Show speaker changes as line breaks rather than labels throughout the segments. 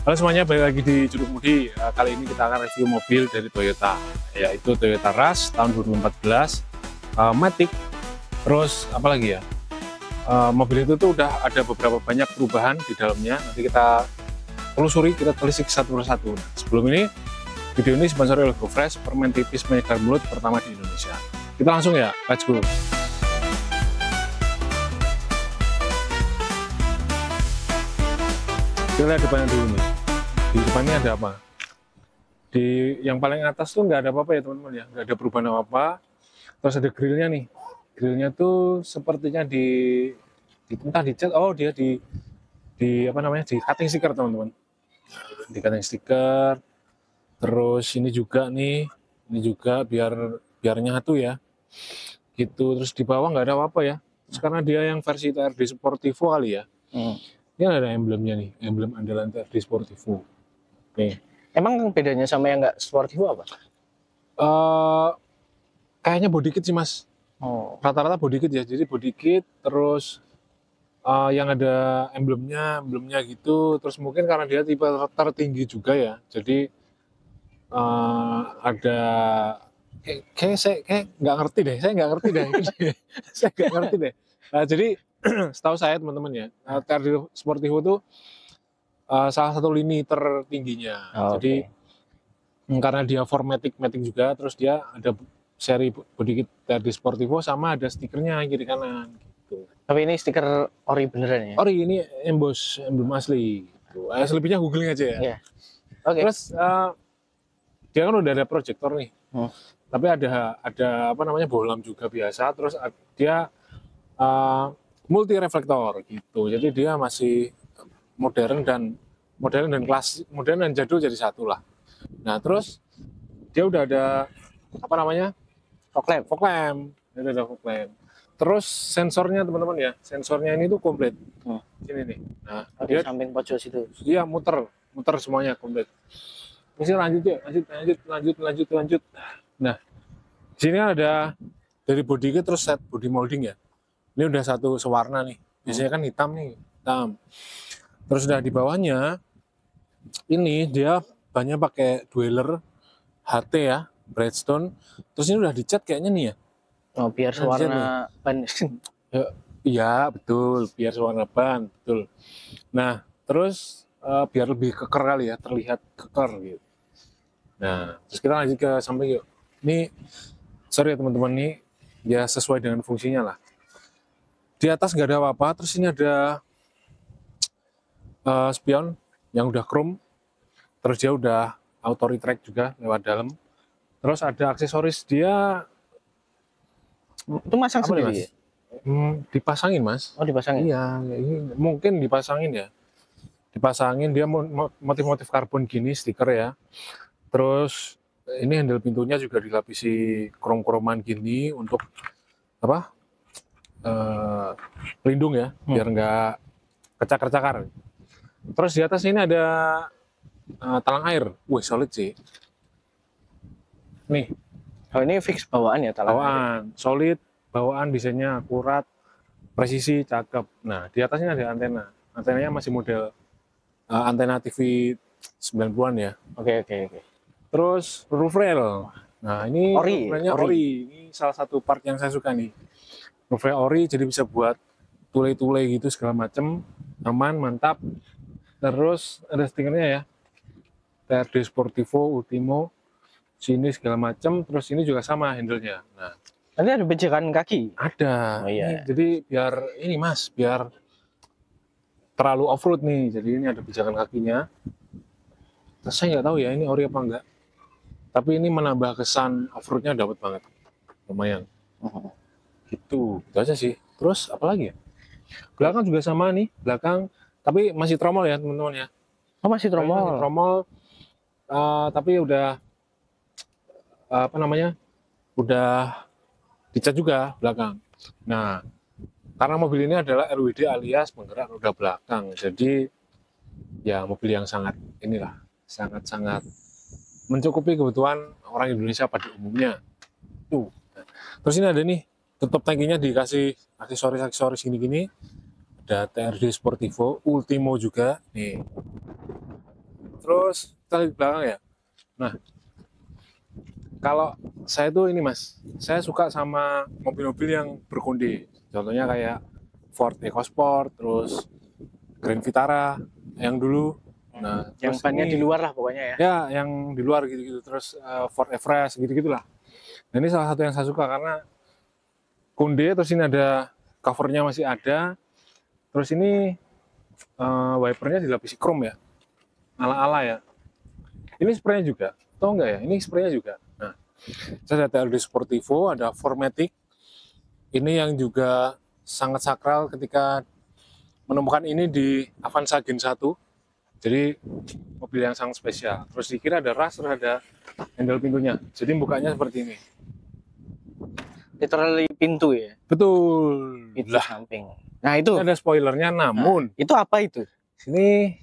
Halo semuanya, balik lagi di Juduk Mudi. Kali ini kita akan review mobil dari Toyota, yaitu Toyota Rush tahun 2014, Matic. Terus apa lagi ya? Mobil itu tuh udah ada beberapa banyak perubahan di dalamnya. Nanti kita telusuri, kita telisik satu persatu. Sebelum ini, video ini sponsori oleh GoFresh, permen tipis penyegar mulut pertama di Indonesia. Kita langsung ya, let's go. Kita lihat depannya dulu nih. Di depannya ada apa? Di yang paling atas tuh nggak ada apa-apa ya teman-teman ya, nggak ada perubahan apa-apa. Terus ada grillnya nih. Grillnya tuh sepertinya entah dicat, oh dia di apa namanya, di cutting sticker teman-teman. Di cutting sticker. Terus ini juga nih, ini juga biar nyatu ya. Gitu. Terus di bawah nggak ada apa-apa ya. Terus karena dia yang versi TRD Sportivo kali ya. Ini ada emblemnya nih, emblem andalan TRD Sportivo. Nih.
Emang bedanya sama yang nggak Sportivo apa?
Kayaknya body kit sih mas.
Oh,
Rata-rata body kit ya. Jadi body kit, terus yang ada emblemnya gitu. Terus mungkin karena dia tipe tertinggi juga ya. Jadi ada kayak nggak ngerti deh. Saya nggak ngerti deh. Saya nggak ngerti deh. Jadi setahu saya teman-teman ya, TRD Sportivo itu salah satu lini tertingginya. Jadi karena dia matic juga, terus dia ada seri body kit TRD Sportivo sama ada stikernya kiri kanan. Gitu.
Tapi ini stiker ori beneran ya?
Ori, ini emboss, emblem asli. Gitu. Selebihnya googling aja ya.
Iya. Oke.
Terus dia kan udah ada proyektor nih. Tapi ada apa namanya bohlam juga biasa. Terus dia multi reflektor gitu. Jadi dia masih modern dan klasik, modern dan jadul jadi satu lah. Nah, terus dia udah ada apa namanya? Fog lamp. Dia udah ada fog lamp. Terus sensornya teman-teman ya, sensornya ini tuh komplit. Ini nih. Nah,
di samping pojok situ.
Iya, muter semuanya komplit. Mesti lanjut ya, lanjut. Nah, di sini ada dari body kit terus set body molding ya. Ini udah satu sewarna nih. Biasanya kan hitam nih, hitam. Terus udah di bawahnya ini dia banyak pakai dweller HT ya, Bridgestone. Terus ini udah dicat kayaknya nih ya.
Oh, biar sewarna ban.
Iya, betul, biar sewarna ban, betul. Nah, terus biar lebih keker kali ya, terlihat keker gitu. Nah, terus kita lanjut ke samping yuk. Ini sorry ya teman-teman, nih ya sesuai dengan fungsinya lah. Di atas nggak ada apa-apa, terus ini ada spion yang udah chrome, terus dia udah auto retract juga lewat dalam. Terus ada aksesoris dia.
Itu masang sendiri?
Dipasangin mas.
Oh, dipasangin?
Iya, mungkin dipasangin ya. Dipasangin, dia motif-motif karbon gini, stiker ya. Terus ini handle pintunya juga dilapisi krom-kroman gini untuk apa? Pelindung ya, biar nggak kecakar-cakar. Terus di atas ini ada talang air. Wih, solid sih. Nih.
Oh, ini fix bawaan ya talang
bawaan, air. Solid, bawaan desainnya akurat, presisi, cakep. Nah, di atasnya ada antena. Antenanya masih model antena TV 90-an ya.
Oke.
Terus roof rail. Nah, ini
ori.
Ini salah satu part yang saya suka nih. Roof rail ori, jadi bisa buat tule-tule gitu segala macem, aman, mantap. Terus ada stikernya ya, TRD Sportivo, Ultimo, sini segala macem. Terus ini juga sama handle-nya. Nah,
nanti ada pijakan kaki?
Ada.
Oh, iya.
Jadi biar ini mas, biar terlalu off-road nih. Jadi ini ada pijakan kakinya. Terus saya nggak tahu ya ini ori apa enggak. Tapi ini menambah kesan off-roadnya dapat banget. Lumayan. Gitu. Itu aja sih. Terus apa lagi ya? Belakang juga sama nih. Belakang. Tapi masih tromol ya teman-teman ya.
Oh, masih tromol?
Masih tromol. Tapi udah apa namanya? Udah dicat juga belakang. Nah, karena mobil ini adalah RWD alias penggerak roda belakang. Jadi ya mobil yang sangat sangat mencukupi kebutuhan orang Indonesia pada umumnya. Tuh. Terus ini ada nih, tutup tangkinya dikasih aksesoris gini-gini. Ada TRD Sportivo, Ultimo juga. Nih. Terus kita lihat di belakang ya. Nah, kalau saya tuh ini Mas, saya suka sama mobil-mobil yang berkonde. Contohnya kayak Ford EcoSport, terus Grand Vitara yang dulu. Nah,
Yang
terus
bannya
ini,
di luar lah pokoknya ya.
ya yang di luar gitu-gitu. Terus Ford Everest gitu-gitulah. Nah, ini salah satu yang saya suka karena konde, terus ini ada covernya masih ada. Terus ini wipernya dilapisi chrome ya, ala-ala ya. Ini spraynya juga, tau nggak ya? Ini spraynya juga. Nah, saya ada TRD Sportivo, ada 4MATIC. Ini yang juga sangat sakral ketika menemukan ini di Avanza Gen 1. Jadi mobil yang sangat spesial. Terus di kiri ada ras, terus ada handle pintunya. Jadi bukanya seperti ini.
Literally pintu ya.
Betul.
Itu
Lah,
samping. Nah itu.
ini ada spoilernya, namun
Itu apa itu?
ini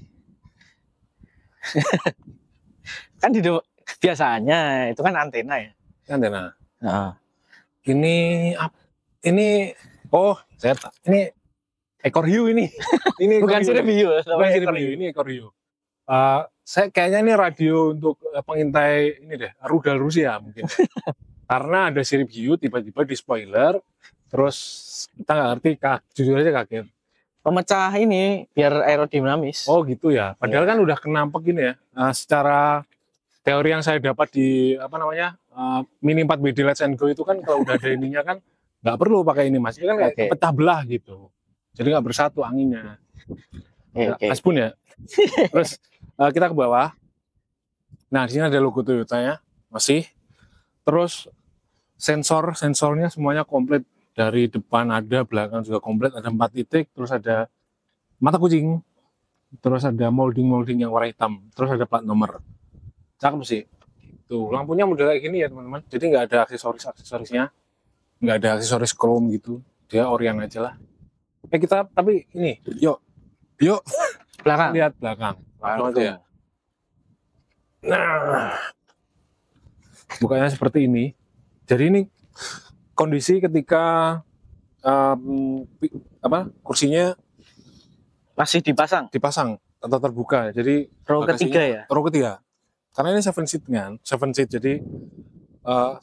Kan biasanya itu kan antena ya.
antena.
Nah.
Ini ini ekor hiu ini. Ini
Bukan sirip hiu,
bukan sirip hiu, ini ekor hiu. Saya kayaknya ini radio untuk pengintai ini deh, rudal Rusia mungkin. Karena ada sirip hiu tiba-tiba di spoiler, terus kita nggak ngerti, jujur aja kaget.
Pemecah ini biar aerodinamis.
Oh gitu ya. Padahal kan udah kenampek gini ya. Secara teori yang saya dapat di Mini 4BD Let's and Go itu kan kalau udah ada ininya kan nggak perlu pakai ini Mas. Ini kan kayak pecah belah gitu. Jadi nggak bersatu anginnya. Aspun ya. Terus kita ke bawah. Nah di sini ada logo Toyota-nya masih. Terus sensornya semuanya komplit. Dari depan ada, belakang juga komplit, ada 4 titik, terus ada mata kucing, terus ada molding yang warna hitam, terus ada plat nomor. Cakep sih. Tuh, lampunya model kayak gini ya teman-teman. Jadi nggak ada aksesorisnya, nggak ada aksesoris chrome gitu. Dia orian aja lah. Tapi ini, yuk
belakang.
Lihat belakang. Langsung aja ya. Nah, bukannya seperti ini. Jadi ini kondisi ketika kursinya
masih dipasang
atau terbuka. Jadi
row ketiga ya.
Row ketiga. Karena ini 7 seat kan, 7 seat. Jadi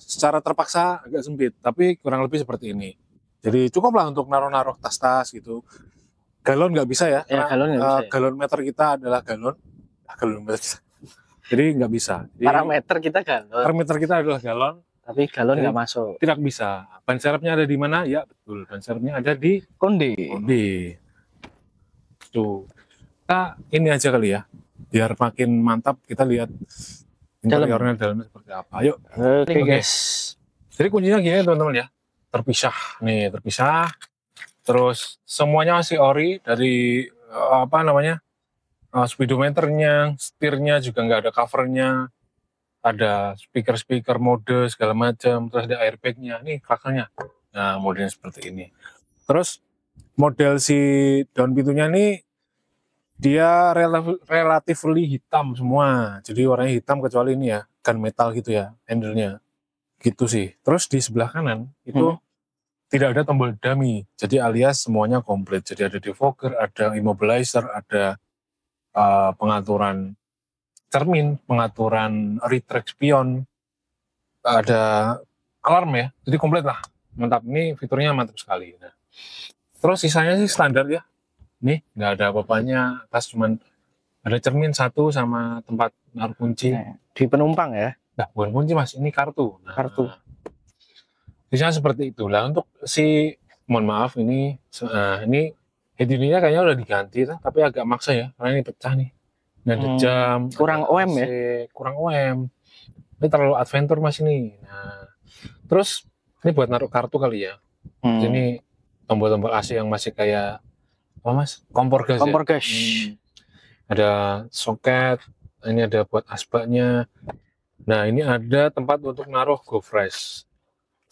secara terpaksa agak sempit, tapi kurang lebih seperti ini. Jadi cukuplah untuk naruh-naruh tas-tas gitu. Galon nggak bisa ya.
Galon nggak bisa.
Galon meter kita adalah galon meter. Jadi nggak bisa. Jadi,
parameter kita galon.
Parameter kita adalah galon.
Tapi galon nggak masuk.
Tidak bisa. Ban serepnya ada di mana? Ya betul. Ban serepnya ada di konde. Tuh. Kita ini aja kali ya. Biar makin mantap kita lihat interiornya dalamnya seperti apa. Ayo.
Oke guys.
Jadi kuncinya gini teman-teman ya. Terpisah. Terus semuanya masih ori dari speedometernya, setirnya juga nggak ada covernya. Ada speaker mode segala macam, terus ada airbagnya. Ini klaksonnya. Nah, modelnya seperti ini. Terus model si daun pintunya ini dia relatively hitam semua. Jadi warnanya hitam kecuali ini ya, gunmetal gitu ya, handle-nya. Gitu sih. Terus di sebelah kanan itu tidak ada tombol dummy. Jadi alias semuanya komplit. Jadi ada defogger, ada immobilizer, ada pengaturan cermin, pengaturan retract spion, ada alarm ya, jadi komplit lah, mantap. Ini fiturnya mantap sekali. Nah, terus sisanya sih standar ya, nih nggak ada apa-apanya, atas cuman ada cermin satu sama tempat naruh kunci.
Di penumpang ya?
Nah, bukan kunci Mas, ini kartu. Nah,
kartu.
Sisanya seperti itulah. Untuk mohon maaf ini head unitnya kayaknya udah diganti, tapi agak maksa ya, karena ini pecah nih. Nah, ada jam,
kurang OM ya?
Kurang OM. Ini terlalu adventure Mas ini. Nah, terus ini buat naruh kartu kali ya. Ini tombol-tombol AC yang masih kayak apa Mas? Kompor gas.
Kompor gas.
Ada soket. Ini ada buat asbaknya. Nah, ini ada tempat untuk naruh GoFresh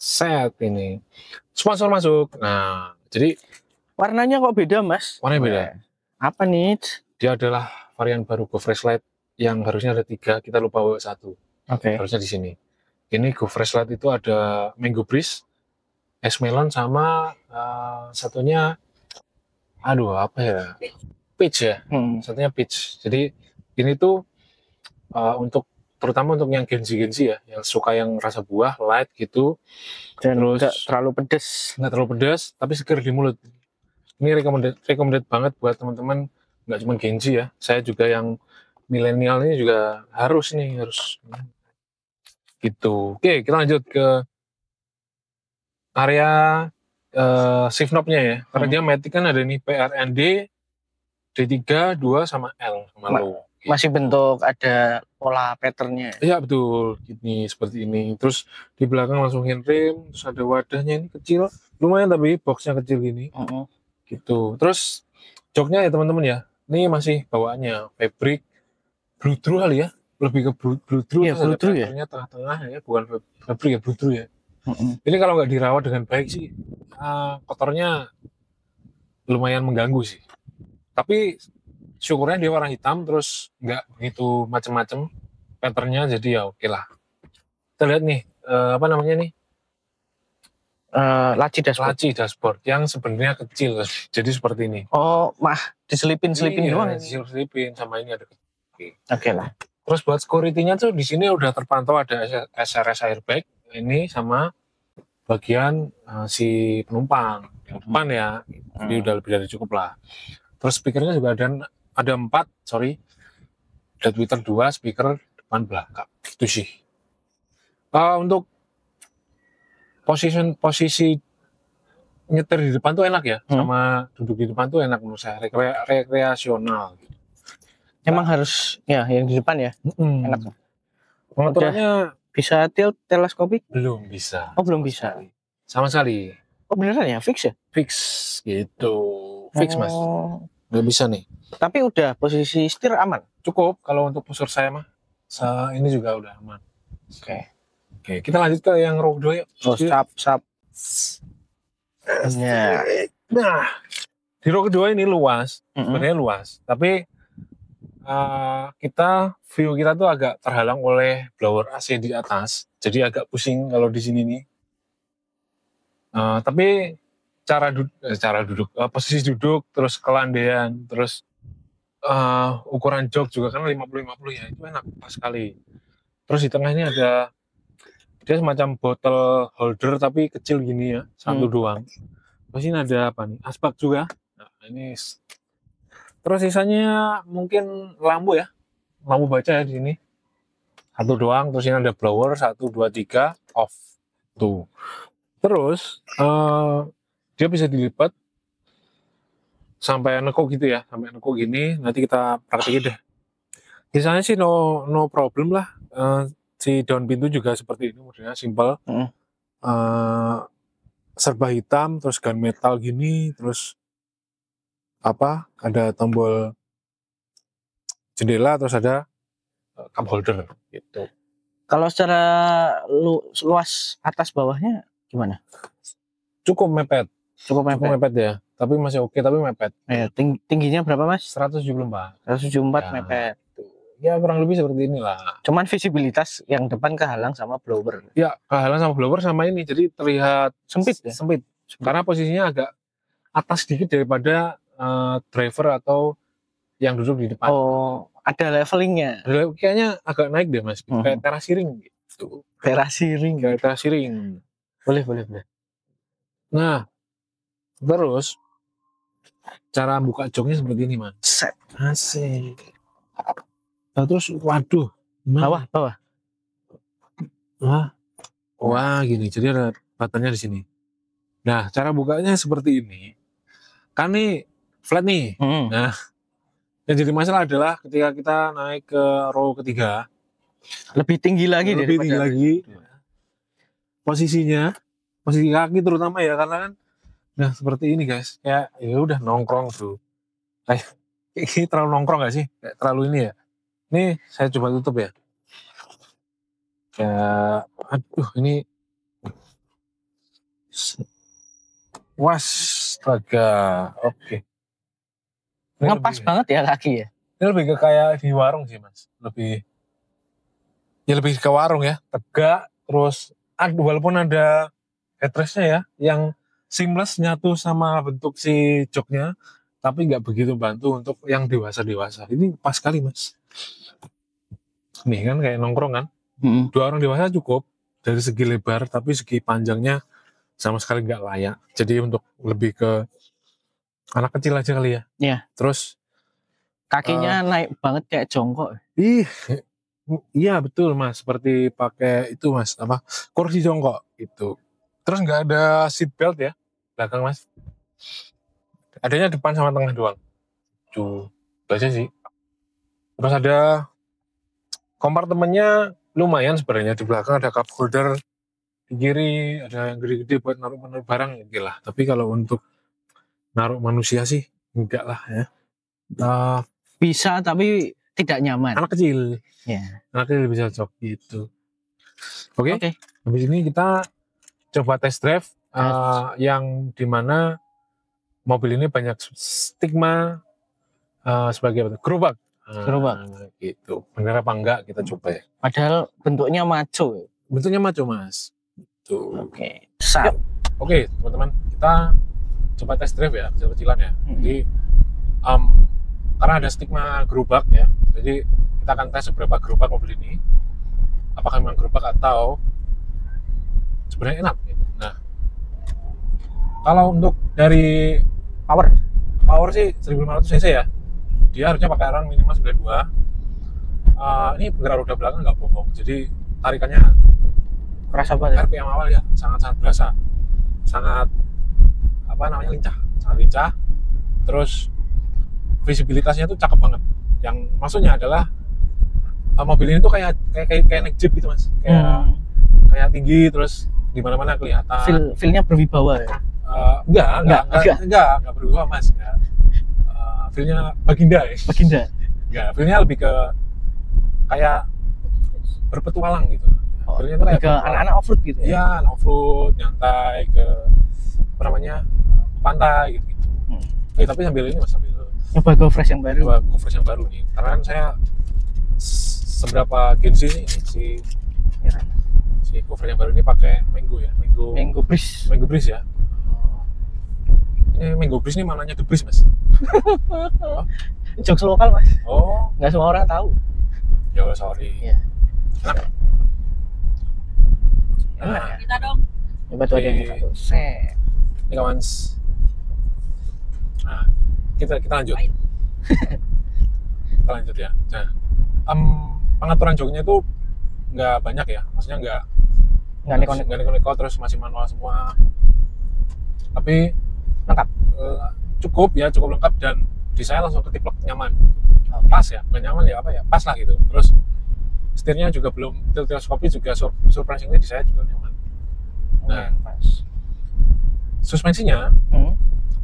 set ini. Sponsor masuk. Nah, jadi
warnanya kok beda Mas?
Warnanya beda.
Apa nih?
Dia adalah varian baru GoFresh Lite yang harusnya ada 3, kita lupa bawa 1. Harusnya di sini. Ini GoFresh Lite itu ada Mango Breeze, es melon sama satunya, apa ya? Peach ya. Satunya peach. Jadi ini tuh untuk terutama untuk yang Genji ya, yang suka yang rasa buah light gitu,
Dan
terus
nggak terlalu pedes.
nggak terlalu pedas tapi seger di mulut. Ini recommended banget buat teman-teman, nggak cuma Genji ya, saya juga yang milenial ini juga harus gitu. Oke, kita lanjut ke area shift knob-nya ya, karena dia Matic kan ada nih PRND, D3, 2 sama L sama low.
Masih bentuk ada pola patternnya.
Iya betul, ini seperti ini. Terus di belakang langsung handrem, terus ada wadahnya ini kecil, lumayan tapi boxnya kecil gini, gitu. Terus joknya ya teman-teman ya, ini masih bawaannya fabric blue true kali ya, lebih ke blue true.
Iya, blue true ya.
Tengah-tengah ya, bukan fabric ya, blue true ya. Ini kalau nggak dirawat dengan baik sih, kotornya lumayan mengganggu sih. Tapi syukurnya dia warna hitam, terus nggak begitu macem-macem patternnya, jadi ya oke lah. Kita lihat nih, apa namanya nih?
Laci dashboard.
Laci dashboard yang sebenarnya kecil, jadi seperti ini.
Oh, diselipin doang.
Diselipin sama ini ada.
Oke lah.
Terus buat security-nya tuh di sini udah terpantau ada SRS airbag ini sama bagian si penumpang yang depan ya, jadi udah lebih dari cukup lah. Terus speakernya juga ada 4, ada tweeter 2, speaker depan belakang, itu sih. Untuk posisi nyetir di depan tuh enak ya, sama duduk di depan tuh enak menurut saya, rekreasional.
Emang harus ya yang di depan ya, enak.
Motornya
bisa tilt teleskopik?
Belum bisa.
Oh belum bisa.
Sama sekali.
Oh beneran ya, fix ya?
Fix gitu. Fix mas. Nggak bisa nih.
Tapi udah posisi setir aman?
Cukup kalau untuk postur saya mah. Ini juga udah aman. Oke, kita lanjut ke yang row kedua yuk.
Oh, sap.
Nah, di row kedua ini luas, sebenarnya luas. Tapi view kita tuh agak terhalang oleh blower AC di atas. Jadi agak pusing kalau di sini nih. Tapi posisi duduk, terus kelandaian, terus ukuran jok juga kan 50-50 ya, itu enak pas sekali. Terus di tengah ini ada dia semacam bottle holder tapi kecil gini ya, satu doang. Terus ini ada apa nih? Asbak juga. Nah, ini. Terus sisanya mungkin lampu ya, lampu baca ya di sini. Satu doang. Terus ini ada blower 1, 2, 3 off tuh. Terus dia bisa dilipat sampai nekuk gitu ya, sampai nekuk gini. Nanti kita praktekin deh. Sisanya sih no problem lah. Si daun pintu juga seperti ini, modelnya simple. Serba hitam, terus gunmetal gini, terus ada tombol jendela, terus ada cup holder gitu.
Kalau secara luas atas bawahnya gimana?
Cukup mepet ya, tapi masih oke, tapi mepet.
Tingginya berapa mas?
174
ya. Mepet.
Ya kurang lebih seperti inilah.
Cuman visibilitas yang depan kehalang sama blower.
Ya kehalang sama blower sama ini, jadi terlihat
sempit.
Karena posisinya agak atas sedikit daripada driver atau yang duduk di depan.
Oh, ada levelingnya.
Kayaknya agak naik deh mas, kayak terasiring gitu. Terasiring. Boleh. Nah, terus cara buka joknya seperti ini mas.
Set.
Asik. Nah, terus waduh.
Bawah.
Wah gini, jadi ada buttonnya di sini. Nah, cara bukanya seperti ini. Kan nih flat nih. Nah, yang jadi masalah adalah ketika kita naik ke row ketiga,
lebih tinggi lagi.
Posisi kaki terutama ya, karena kan nah seperti ini guys, kayak ya udah nongkrong tuh. Kayak ini terlalu nongkrong gak sih? Kayak terlalu ini ya. Ini saya coba tutup ya. Kayak aduh ini astaga. Oke.
Ngepas banget ya kaki ya.
Ini lebih ke kayak di warung sih mas. Lebih ke warung ya. Tegak, terus walaupun ada headrestnya ya, yang seamless nyatu sama bentuk si joknya, tapi nggak begitu bantu untuk yang dewasa. Ini pas sekali mas. nih kan kayak nongkrong kan.
Mm-mm.
2 orang dewasa cukup dari segi lebar, tapi segi panjangnya sama sekali nggak layak. Jadi untuk lebih ke anak kecil aja kali ya.
Iya.
Terus
Kakinya naik banget kayak jongkok.
iya betul mas, seperti pakai itu mas, apa kursi jongkok itu. Terus nggak ada seat belt ya belakang mas. Adanya depan sama tengah doang. Tuh, itu aja sih. Terus ada kompartemennya lumayan sebenarnya, di belakang ada cup holder, di kiri ada yang gede-gede buat naruh barang gitu lah. Tapi kalau untuk naruh manusia sih enggak lah ya.
Bisa tapi tidak nyaman.
Anak kecil.
Ya.
Anak kecil bisa cocok gitu. Oke.
Oke.
Habis ini kita coba test drive yang dimana mobil ini banyak stigma sebagai apa? Gerobak.
Gerobak.
Gitu. Benar apa enggak kita coba ya.
Padahal bentuknya maco.
Bentuknya maco mas. Tuh.
Oke. Sap.
Oke teman-teman, kita coba test drive ya, kecil-kecilan ya. Jadi karena ada stigma gerobak ya, jadi kita akan tes seberapa gerobak mobil ini, apakah memang gerobak atau sebenarnya enak gitu. Nah, kalau untuk dari power sih 1500 cc ya, dia harusnya pakai rang minimal 92. Ini penggerak roda belakang nggak bohong, jadi tarikannya
Kerasa banget.
RPM awal ya sangat-sangat berasa, sangat apa namanya lincah, sangat lincah. Terus visibilitasnya tuh cakep banget. Yang maksudnya adalah mobil ini tuh kayak naik jeep gitu mas, kayak tinggi, terus di mana-mana kelihatan.
Feel-nya berwibawa ya.
Enggak berwibawa mas. Feel-nya baginda ya. Enggak, feel-nya lebih ke kayak berpetualang gitu.
Feel-nya tuh kayak ke anak-anak off-road gitu.
Iya, off-road, nyantai ke apa namanya pantai gitu. Tapi sambil ini mas, sambil
nyoba GoFresh yang baru.
Nyoba GoFresh yang baru nih. Karena kan saya seberapa gengsi nih si GoFresh yang baru ini pakai Mango ya, Mango Breeze ya. Ini Mango Breeze ini mananya The Breeze mas.
Jokes lokal mas.
Oh,
nggak semua orang tahu.
Ya udah sorry.
Iya.
Enak ya.
Kita dong. Coba tuh aja satu. Set.
Ini kawan. Nah, kita lanjut. Kita lanjut ya. Nah, pengaturan joknya itu nggak banyak ya, maksudnya nggak neko-neko terus masih manual semua. Tapi
lengkap.
Cukup lengkap, dan di saya langsung ketiplek nyaman. Pas ya, bukan nyaman ya apa ya, pas lah gitu. Terus setirnya juga belum teleskopis, juga surprisingly di saya juga nyaman. Nah, suspensinya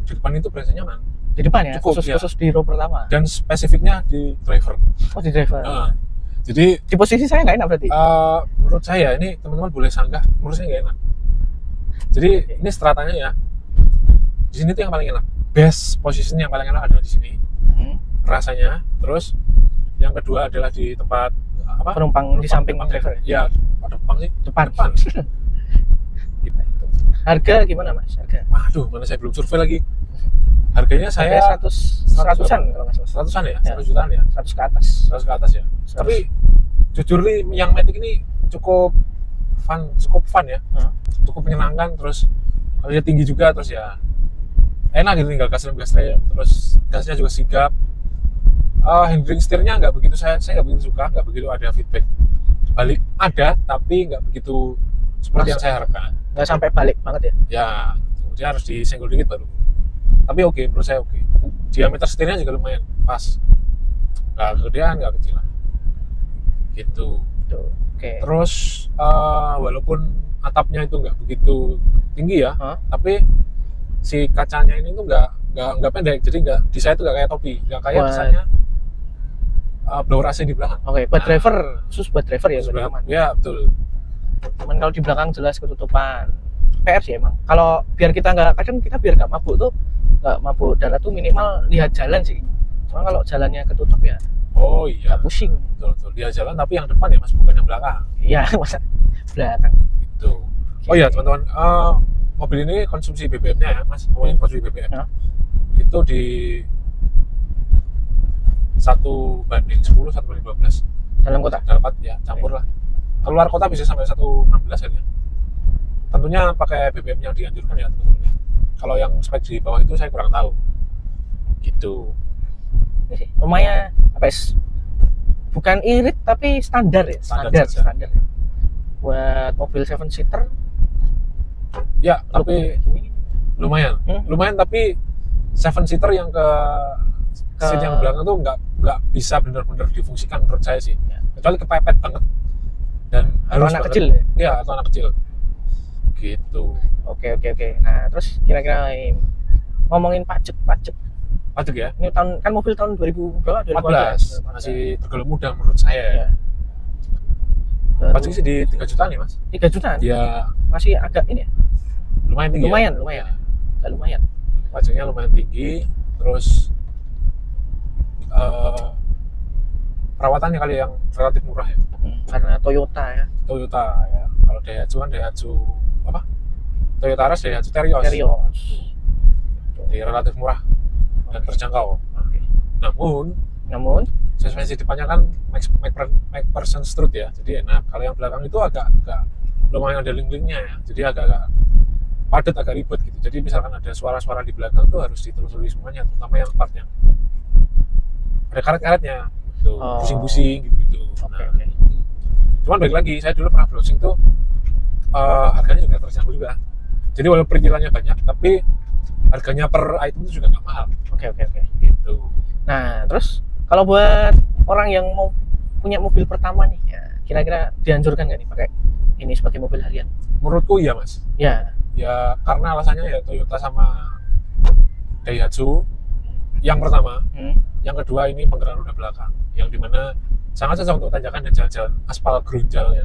di depan itu berasa nyaman.
Di depan ya,
cukup,
khusus di row pertama.
Dan spesifiknya di driver.
Oh, di driver.
Jadi
di posisi saya nggak enak berarti.
Menurut saya ini teman-teman boleh sanggah, menurut saya nggak enak. Jadi ini stratanya ya. Di sini tuh yang paling enak. Best position yang paling enak adalah di sini. Rasanya. Terus yang kedua adalah di tempat apa? Penumpang
di samping driver.
Ya, depan sih.
Depan.
Gitu.
Harga gimana mas? Harga?
Waduh, mana saya belum survei lagi. Harganya saya
100-an kalau nggak salah.
100-an ya? 100 jutaan ya?
100 ke atas.
100 ke atas ya. 100. Tapi jujur nih yang Matic ini cukup fun ya. Cukup menyenangkan, terus kalau dia tinggi juga, terus ya enak gitu, tinggal gas rem, terus gasnya juga sigap. Handling setirnya nggak begitu, saya nggak begitu suka, nggak begitu ada feedback balik, ada tapi nggak begitu seperti yang saya harapkan.
Nggak sampai balik banget ya?
Ya, dia harus disenggol dikit baru. Tapi oke, menurut saya oke. Diameter setirnya juga lumayan pas, nggak kegedean, nggak kecilan gitu. Okay. Terus walaupun atapnya itu nggak begitu tinggi ya, tapi si kacanya ini tuh nggak pendek, jadi nggak di saya tuh nggak kayak topi, nggak kayak misalnya blower AC di belakang.
Oke, buat driver, khusus buat driver ya,
aman. Ya betul.
Cuman kalau di belakang jelas ketutupan. PR sih emang. Kalau biar kita biar nggak mabuk tuh, nggak mabuk darah tuh minimal lihat jalan sih. Cuma kalau jalannya ketutup ya.
Oh iya.
Pusing.
Betul. Lihat jalan tapi yang depan ya mas, bukan yang belakang.
Iya, masa belakang.
Itu. Oh iya teman-teman, mobil ini konsumsi BBM-nya ya mas, konsumsi BBM. Itu di 1:10, 1:15.
dalam kota.
Dalam kota ya campur lah. Keluar kota bisa sampai 116 kan ya. Tentunya pakai BBM yang dianjurkan ya teman-teman. Kalau yang spek di bawah itu saya kurang tahu. Gitu.
Ini sih lumayan apa ya, bukan irit tapi standar ya,
Standar saja.
standar ya. Buat mobil 7 seater
Ya, tapi
ini
lumayan. Lumayan tapi 7 seater yang ke seat yang belakang tuh nggak bisa benar-benar difungsikan menurut saya sih.
Ya.
Kecuali kepepet banget dan harus
anak
banget.
kecil ya.
Ya, atau anak kecil. Gitu.
Oke. Nah, terus kira-kira ngomongin pajak.
Pajak ya.
Ini tahun kan mobil tahun 2000 berapa?
14 masih tergolong muda menurut saya ya. Pajaknya sih di 3 jutaan ya mas?
3 jutaan?
Ya
masih agak ini ya?
lumayan tinggi
lumayan
ya?
Agak lumayan.
Pajaknya lumayan tinggi, terus perawatannya kali yang relatif murah ya.
Karena Toyota ya.
Toyota ya. Kalau Daihatsu kan Daihatsu apa? Toyota Rush, Daihatsu Terios. Jadi relatif murah dan terjangkau. Namun suspensi depannya kan McPherson Strut ya, jadi enak. Kalau yang belakang itu agak lumayan ada link-linknya ya, jadi agak padat, agak ribet gitu. Jadi misalkan ada suara-suara di belakang tuh harus ditelusuri semuanya, terutama yang part yang ada karet-karetnya, gitu, pusing-pusing gitu-gitu.
Oke.
Cuman balik lagi, saya dulu pernah browsing tuh harganya juga terjangkau juga. Jadi walaupun perintilannya banyak, tapi harganya per item itu juga nggak mahal.
Oke.
Gitu.
Nah, terus kalau buat orang yang mau punya mobil pertama nih, ya kira-kira dianjurkan nggak nih pakai ini sebagai mobil harian?
Menurutku iya mas.
Ya.
Ya karena alasannya ya Toyota sama Daihatsu yang pertama, yang kedua ini penggerak roda belakang, yang dimana sangat cocok untuk tanjakan dan jalan-jalan aspal grunjal ya.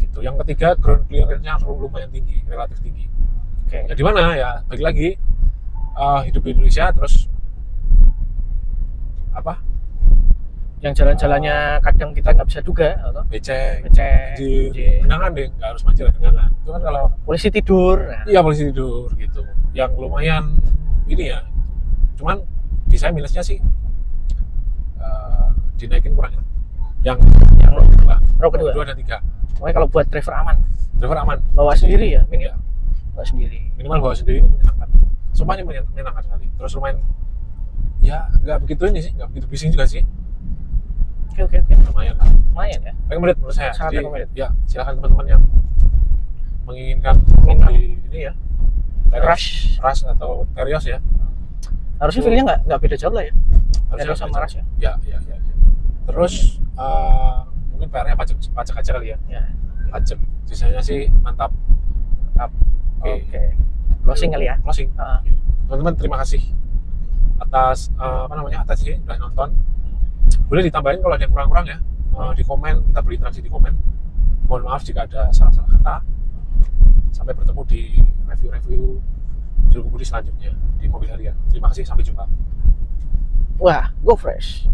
Gitu. Yang ketiga ground clearance-nya lumayan tinggi, relatif tinggi.
Oke.
Ya di mana ya balik lagi hidup di Indonesia, terus apa?
Yang jalan-jalannya kadang kita nggak bisa duga, atau
becek, genangan deh, nggak harus macet genangan. Itu kan kalau
polisi tidur. Nah.
Iya polisi tidur gitu, yang lumayan ini ya. Cuman di saya minusnya sih dinaikin kurangnya. Yang row kedua dan 3.
Pokoknya kalau buat driver aman, bawa sendiri ya, minimal. Bawa sendiri.
Minimal bawa sendiri itu menyenangkan. Sumpah ini menyenangkan sekali. Terus lumayan, ya nggak begitu ini sih, nggak begitu bising juga sih.
Oke.
Lumayan
ya.
Recommended menurut saya.
Sangat
jadi
recommended.
ya silakan teman-teman yang menginginkan di ini ya, Rush atau Terios ya.
Harusnya feelnya nggak beda jauh lah ya.
Harusnya
sama Rush ya.
Ya. Terus mungkin PR-nya pajak aja kali ya. Pajak. Sisanya sih mantap.
Oke. Closing kali ya.
Closing. Teman-teman terima kasih atas atas ini udah nonton. Boleh ditambahin kalau ada yang kurang-kurang ya. Di komen, kita berinteraksi di komen. Mohon maaf jika ada salah-salah kata. Sampai bertemu di review Juru Kemudi selanjutnya di mobil harian. Terima kasih, sampai jumpa.
Wah, go fresh.